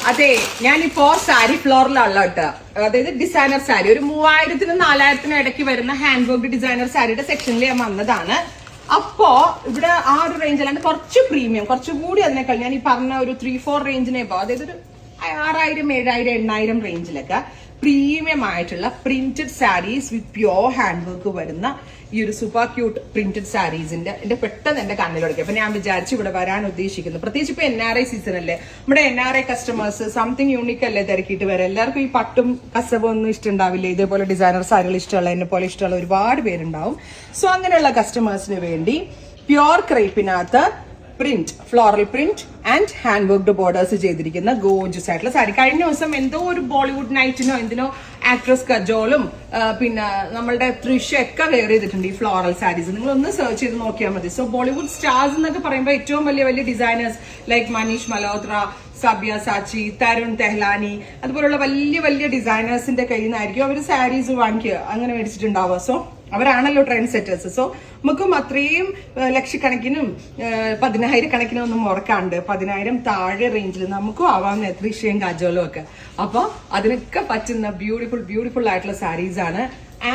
അതെ, ഞാനിപ്പോ സാരി ഫ്ലോറിലുള്ള കേട്ടോ, അതായത് ഡിസൈനർ സാരി ഒരു 3000-നും 4000-നും ഇടയ്ക്ക് വരുന്ന ഹാൻഡ് വർക്ക് ഡിസൈനർ സാരിയുടെ സെക്ഷനിൽ ഞാൻ വന്നതാണ്. അപ്പോ ഇവിടെ ആ ഒരു റേഞ്ച് അല്ലാണ്ട് കുറച്ച് പ്രീമിയം, കുറച്ചുകൂടി അതിനേക്കാൾ ഞാൻ ഈ പറഞ്ഞ ഒരു 3-4 റേഞ്ചിനെ പോ, അതായത് ഒരു 6000, 7000, 8000 റേഞ്ചിലൊക്കെ പ്രീമിയം ആയിട്ടുള്ള പ്രിന്റഡ് സാരീസ് വിത്ത് പ്യോർ ഹാൻഡ് വർക്ക് വരുന്ന ഈ ഒരു സൂപ്പർ ക്യൂട്ട് പ്രിന്റഡ് സാരീസിന്റെ പെട്ടെന്ന് എന്റെ കണ്ണിലൊടുക്കി. അപ്പൊ ഞാൻ വിചാരിച്ചു ഇവിടെ വരാൻ ഉദ്ദേശിക്കുന്നു. പ്രത്യേകിച്ച് ഇപ്പൊ NRI സീസൺ അല്ലേ, നമ്മുടെ NRI കസ്റ്റമേഴ്സ് സംതിങ് യൂണിക് അല്ലേ തിരക്കിയിട്ട് വരാം. എല്ലാവർക്കും ഈ പട്ടും കസവും ഒന്നും ഇഷ്ടമുണ്ടാവില്ല, ഇതേപോലെ ഡിസൈനർ സാരികൾ ഇഷ്ടമുള്ള, എന്നെ പോലെ ഇഷ്ടമുള്ള ഒരുപാട് പേരുണ്ടാവും. സോ അങ്ങനെയുള്ള കസ്റ്റമേഴ്സിന് വേണ്ടി പ്യോർ ക്രേപ്പിനകത്ത് print, floral print and hand worked borders ചെയ്തിരിക്കുന്ന ഗോർജിയസ് ആയിട്ടുള്ള സാരി. കഴിഞ്ഞ ദിവസം എന്തോ ഒരു ബോളിവുഡ് നൈറ്റിനോ എന്തിനോ ആക്ട്രസ് കജോളും പിന്നെ നമ്മളുടെ തൃഷ ഒക്കെ വെയർ ചെയ്തിട്ടുണ്ട് ഈ ഫ്ലോറൽ സാരീസ്. നിങ്ങൾ ഒന്ന് സെർച്ച് ചെയ്ത് നോക്കിയാൽ മതി. സോ ബോളിവുഡ് സ്റ്റാർസ് എന്നൊക്കെ പറയുമ്പോൾ ഏറ്റവും വലിയ വലിയ ഡിസൈനേഴ്സ് ലൈക്ക് മനീഷ് മൽഹോത്ര, സബ്യാസാച്ചി, തരുൺ തെഹ്ലാനി, അതുപോലുള്ള വലിയ വലിയ ഡിസൈനേഴ്സിന്റെ കയ്യിൽ നിന്നായിരിക്കും അവർ സാരീസ് വാങ്ങിക്കുക, അങ്ങനെ മേടിച്ചിട്ടുണ്ടാവുക. സോ അവരാണല്ലോ ട്രെൻഡ് സെറ്റേഴ്സ്. സോ നമുക്കും അത്രയും ലക്ഷക്കണക്കിനും 10,000 കണക്കിനും ഒന്നും മുടക്കാണ്ട് 10,000 താഴെ റേഞ്ചിൽ നമുക്കും ആവാവുന്ന ത്രിഷയും കാജോലും ഒക്കെ. അപ്പൊ അതിനൊക്കെ പറ്റുന്ന ബ്യൂട്ടിഫുൾ ആയിട്ടുള്ള സാരീസ് ആണ്.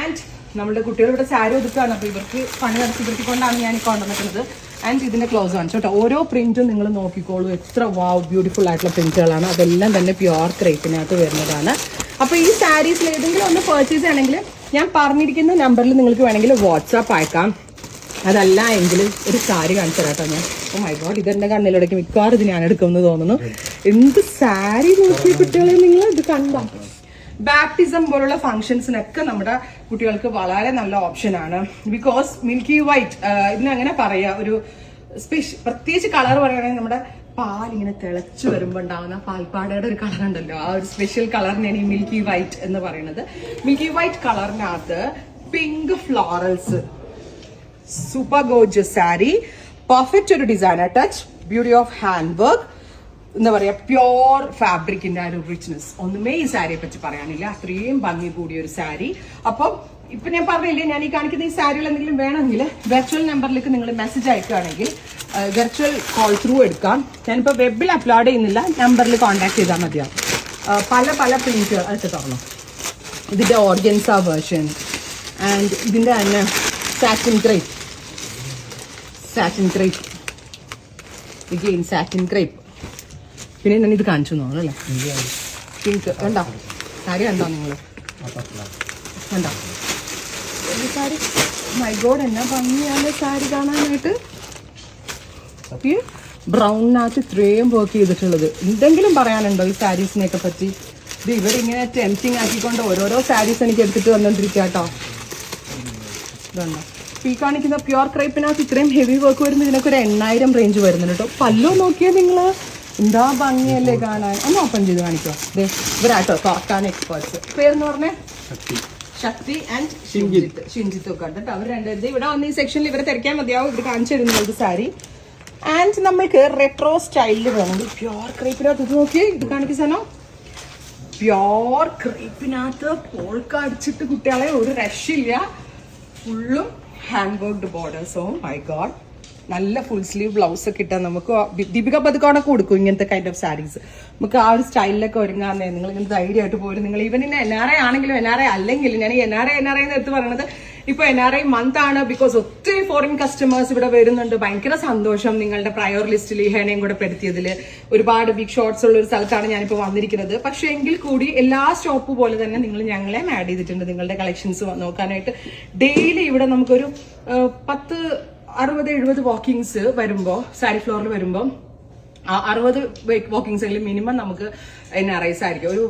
ആൻഡ് നമ്മുടെ കുട്ടികൾ ഇവിടെ സാരി ഒതുക്കുകയാണ്. അപ്പൊ ഇവർക്ക് പണി നടത്തിക്കൊണ്ടാണ് ഞാൻ കൊണ്ടുവന്നിട്ടുള്ളത്. ആൻഡ് ഇതിന്റെ ക്ലോസ് ആണ് കേട്ടോ. ഓരോ പ്രിന്റും നിങ്ങൾ നോക്കിക്കോളൂ, എത്ര ബ്യൂട്ടിഫുൾ ആയിട്ടുള്ള പ്രിന്റുകളാണ്. അതെല്ലാം തന്നെ പ്യോർ ക്രേപ്പിനകത്ത് വരുന്നതാണ്. അപ്പൊ ഈ സാരീസിൽ ഏതെങ്കിലും ഒന്ന് പർച്ചേസ് ചെയ്യണമെങ്കിൽ ഞാൻ പറഞ്ഞിരിക്കുന്ന നമ്പറിൽ നിങ്ങൾക്ക് വേണമെങ്കിൽ വാട്സാപ്പ് അയക്കാം. അതല്ല എങ്കിൽ ഒരു സാരി കാണിച്ചു തരാം കേട്ടോ ഞാൻ. ഓ മൈ ഗോഡ്, ഇതെന്റെ കണ്ണിലിടയ്ക്ക് മിക്കവാറും ഇത് ഞാൻ എടുക്കുമെന്ന് തോന്നുന്നു. എന്ത് സാരി നോക്കി കുട്ടികളെ, നിങ്ങൾ ഇത് കണ്ടോ? ബാപ്റ്റിസം പോലുള്ള ഫംഗ്ഷൻസിനൊക്കെ നമ്മുടെ കുട്ടികൾക്ക് വളരെ നല്ല ഓപ്ഷനാണ്. ബിക്കോസ് മിൽക്കി വൈറ്റ് ഇതിനങ്ങനെ പറയാ, ഒരു പ്രത്യേകിച്ച് കളർ പറയുകയാണെങ്കിൽ നമ്മുടെ പാലിങ്ങനെ തിളച്ചു വരുമ്പോൾ ഉണ്ടാകുന്ന പാൽപ്പാടയുടെ ഒരു കളർ ഉണ്ടല്ലോ, ആ ഒരു സ്പെഷ്യൽ കളറിനാണ് ഈ മിൽക്കി വൈറ്റ് എന്ന് പറയുന്നത്. മിൽക്കി വൈറ്റ് കളറിനകത്ത് pink florals, super gorgeous sari, perfect ഒരു designer touch, beauty of hand work, എന്താ പറയാ, പ്യോർ ഫാബ്രിക്കിന്റെ ആ ഒരു റിച്ച്നെസ് ഒന്നുമേ ഈ സാരിയെ പറ്റി പറയാനില്ല. അത്രയും ഭംഗി കൂടിയ ഒരു സാരി. അപ്പം ഇപ്പൊ ഞാൻ പറഞ്ഞില്ലേ, ഞാൻ ഈ കാണിക്കുന്ന ഈ സാരികൾ എന്തെങ്കിലും വേണമെങ്കിൽ വെർച്വൽ നമ്പറിലേക്ക് നിങ്ങൾ മെസ്സേജ് അയക്കുകയാണെങ്കിൽ വെർച്വൽ കോൾ ത്രൂ എടുക്കാം. ഞാനിപ്പോൾ വെബിൽ അപ്ലോഡ് ചെയ്യുന്നില്ല, നമ്പറിൽ കോൺടാക്ട് ചെയ്താൽ മതിയാവും. പല പ്രിന്റുകൾ അടുത്ത് തുറന്നു. ഇതിന്റെ ഓർഗൻസ വേർഷൻ ആൻഡ് ഇതിന്റെ തന്നെ satin crepe again satin crepe. പിന്നെ ഞാൻ ഇത് കാണിച്ചു തോന്നുന്നു അല്ലേ, പിങ്ക് കണ്ടോ സാരി കണ്ടോ നിങ്ങൾ? കണ്ടോ ഈ സാരി? മൈ ഗോഡ്, എന്നാ ഭംഗിയാണ് സാരി കാണാനായിട്ട്. ബ്രൗണിനകത്ത് ഇത്രയും വർക്ക് ചെയ്തിട്ടുള്ളത്. എന്തെങ്കിലും പറയാനുണ്ടോ ഈ സാരീസിനെയൊക്കെ പറ്റി? ഇത് ഇവരിങ്ങനെ ടെംപ്റ്റിംഗ് ആക്കിക്കൊണ്ട് ഓരോരോ സാരീസ് എനിക്ക് എടുത്തിട്ട് വന്നോണ്ടിരിക്കുക കേട്ടോ. ഇതുണ്ടോ ഈ കാണിക്കുന്ന പ്യോർ ക്രൈപ്പിനകത്ത് ഇത്രയും ഹെവി വർക്ക് വരുമ്പോൾ ഇതിനൊക്കെ ഒരു 8000 റേഞ്ച് വരുന്നുണ്ട് കേട്ടോ. പല്ലോ നോക്കിയാൽ നിങ്ങൾ എന്താ ഭംഗിയല്ലേ കാണാൻ. ഒന്ന് ഓപ്പൺ ചെയ്ത് കാണിക്കോ. ഇവരാട്ടോ തുറക്കാൻ എക്സ്പേർട്സ്. പേരെന്ന് പറഞ്ഞേ ശക്തി ആൻഡ് ഷിൻജിത്ത് ഒക്കെ ഉണ്ട് കേട്ടോ. അവർ രണ്ടുപേരും ഇവിടെ വന്ന് ഈ സെക്ഷനിൽ ഇവരെ തിരക്കാൻ മതിയാവും. ഇവർ കാണിച്ചു തരുന്നത് സാരി. ആൻഡ് നമ്മൾക്ക് റെട്രോ സ്റ്റൈലിൽ വേണമെങ്കിൽ പ്യോർ ക്രേപ്പിനകത്ത് ഇത് നോക്കി, ഇത് കാണിക്കുന്ന പ്യോർ ക്രേപ്പിനകത്ത് പോൾക്ക അടിച്ചിട്ട് കുട്ടികളെ ഒരു രക്ഷയില്ല. ഫുള്ളും hand worked borders. Oh my god, നല്ല ഫുൾ സ്ലീവ് ബ്ലൗസ് ഒക്കെ ഇട്ടാൽ നമുക്ക് ദീപിക പതുക്കോണൊക്കെ കൊടുക്കും ഇങ്ങനത്തെ കൈൻഡ് ഓഫ് സാരീസ്. നമുക്ക് ആ ഒരു സ്റ്റൈലിലൊക്കെ ഒരുങ്ങാന്നേ. നിങ്ങൾ ഇങ്ങനെ ധൈര്യമായിട്ട് പോരും. നിങ്ങൾ ഈവൻ ഇന്ന് NRI ആണെങ്കിലും NRI അല്ലെങ്കിലും, ഞാൻ ഈ NRI എന്ന് എടുത്ത് പറയുന്നത് ഇപ്പൊ NRI മന്ത് ആണ്. ബിക്കോസ് ഒത്തിരി ഫോറിൻ കസ്റ്റമേഴ്സ് ഇവിടെ വരുന്നുണ്ട്. ഭയങ്കര സന്തോഷം നിങ്ങളുടെ പ്രയോർ ലിസ്റ്റിൽ ഈ ഹേനയും കൂടെ പെടുത്തിയതിൽ. ഒരുപാട് ബിഗ് ഷോർട്സ് ഉള്ള ഒരു സ്ഥലത്താണ് ഞാനിപ്പോൾ വന്നിരിക്കുന്നത്. പക്ഷെ എങ്കിൽ കൂടി എല്ലാ സ്റ്റോപ്പ് പോലെ തന്നെ നിങ്ങൾ ഞങ്ങളെ ആഡ് ചെയ്തിട്ടുണ്ട് നിങ്ങളുടെ കളക്ഷൻസ് നോക്കാനായിട്ട്. ഡെയിലി ഇവിടെ നമുക്കൊരു 60-70 വാക്കിങ്സ് വരുമ്പോൾ, സാരി ഫ്ലോറിൽ വരുമ്പോൾ 60 വാക്കിങ്സ് എങ്കിലും മിനിമം നമുക്ക് NRIs ആയിരിക്കും. ഒരു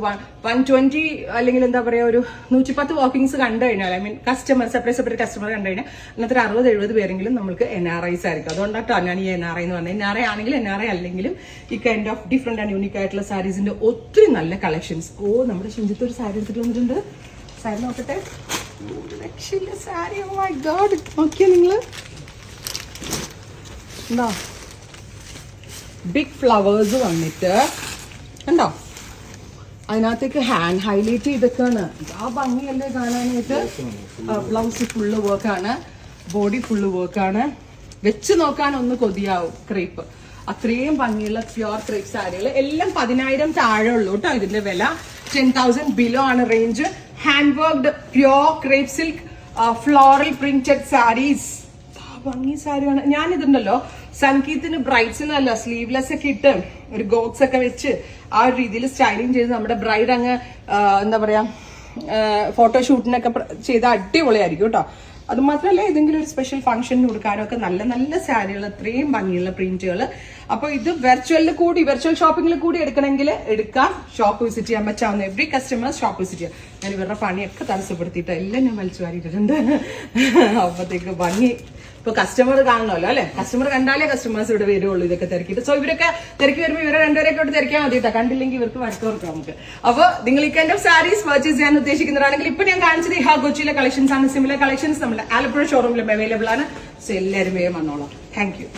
120 അല്ലെങ്കിൽ എന്താ പറയുക, ഒരു 110 വാക്കിങ്സ് കണ്ടു കഴിഞ്ഞാൽ, I mean customer separate customer കണ്ടു കഴിഞ്ഞാൽ അന്നത്തെ 60-70 പേരെങ്കിലും നമുക്ക് NRIs ആയിരിക്കും. അതുകൊണ്ടാട്ടോ ഞാൻ ഈ NRI എന്ന് പറഞ്ഞത്. NRI ആണെങ്കിലും NRI അല്ലെങ്കിലും ഈ kind of different and unique ആയിട്ടുള്ള സാരീസിന്റെ ഒത്തിരി നല്ല കളക്ഷൻസ്. നമ്മുടെ ഷിഞ്ചിത്ത് ഒരു സാരി എടുത്തിട്ട് വന്നിട്ടുണ്ട്. സാരി നോക്കട്ടെ, രക്ഷയില്ല സാരി. ഓ മൈ ഗോഡ്, നോക്കിയാ നിങ്ങള് ഉണ്ടോ? ബിഗ് ഫ്ലവേഴ്സ് വന്നിട്ട് കണ്ടോ, അതിനകത്തേക്ക് ഹാൻഡ് ഹൈലൈറ്റ് ചെയ്തൊക്കെയാണ്. ആ ഭംഗിയല്ലേ കാണാനായിട്ട്. ബ്ലൗസ് ഫുള്ള് വർക്കാണ്, ബോഡി ഫുള്ള് വർക്കാണ്. വെച്ച് നോക്കാൻ ഒന്ന് കൊതിയാവും ക്രേപ്പ്. അത്രയും ഭംഗിയുള്ള പ്യുർ ക്രേപ്പ് സാരികൾ എല്ലാം 10,000 താഴെ ഉള്ളൂ കേട്ടോ. ഇതിന്റെ വില 10,000 ബിലോ ആണ് range. Hand worked pure crepe silk floral printed saris. ഭംഗി സാരിയാണ്. ഞാനിതുണ്ടല്ലോ സംഗീത്തിന് ബ്രൈഡ്സിനല്ല സ്ലീവ്ലെസ് ഒക്കെ ഇട്ട് ഒരു ഗോക്സ് ഒക്കെ വെച്ച് ആ ഒരു രീതിയിൽ സ്റ്റൈലിംഗ് ചെയ്ത് നമ്മുടെ ബ്രൈഡ് അങ്ങ് എന്താ പറയാ ഫോട്ടോഷൂട്ടിനൊക്കെ ചെയ്ത അടിപൊളിയായിരിക്കും കേട്ടോ. അത് മാത്രമല്ല ഏതെങ്കിലും ഒരു സ്പെഷ്യൽ ഫംഗ്ഷന് കൊടുക്കാനോ ഒക്കെ നല്ല നല്ല സാരികൾ, അത്രയും ഭംഗിയുള്ള പ്രിന്റുകൾ. അപ്പൊ ഇത് വെർച്വൽ ഷോപ്പിംഗിൽ കൂടി എടുക്കണമെങ്കിൽ എടുക്കാം. ഷോപ്പ് വിസിറ്റ് ചെയ്യാൻ പറ്റാവുന്ന എവറി കസ്റ്റമർ ഷോപ്പ് വിസിറ്റ് ചെയ്യാം. ഞാൻ ഇവരുടെ പണിയൊക്കെ തടസ്സപ്പെടുത്തിയിട്ട് എല്ലാം ഞാൻ വലിച്ചു വാരിയിട്ടുണ്ട്. അപ്പത്തേക്ക് ഭംഗി ഇപ്പൊ കസ്റ്റമർ കാണണമല്ലോ അല്ലെ. കസ്റ്റമർ കണ്ടാലേ കസ്റ്റമേഴ്സ് ഇവിടെ വരുള്ളൂ ഇതൊക്കെ തിരക്കിയിട്ട്. സോ ഇവരൊക്കെ തിരക്കി വരുമ്പോൾ ഇവരെ രണ്ടുപേരൊക്കെ ഇവിടെ തിരക്കാൻ മതി കേട്ടോ. കണ്ടില്ലെങ്കിൽ ഇവർക്ക് വഴക്ക് നമുക്ക്. അപ്പൊ നിങ്ങൾ ഈ കൈൻഡ് ഓഫ് സാരീസ് പർച്ചേസ് ചെയ്യാൻ ഉദ്ദേശിക്കുന്നവരാണെങ്കിൽ ഇപ്പൊ ഞാൻ കാണിച്ചത് ഈ കൊച്ചിയിലെ കളക്ഷൻസ് ആണ്. സിമിലർ കളക്ഷൻസ് നമ്മുടെ ആലപ്പുഴ ഷോറൂമിലും അവൈലബിൾ ആണ്. സോ എല്ലാവരും വേഗം വന്നോളാം. Thank you.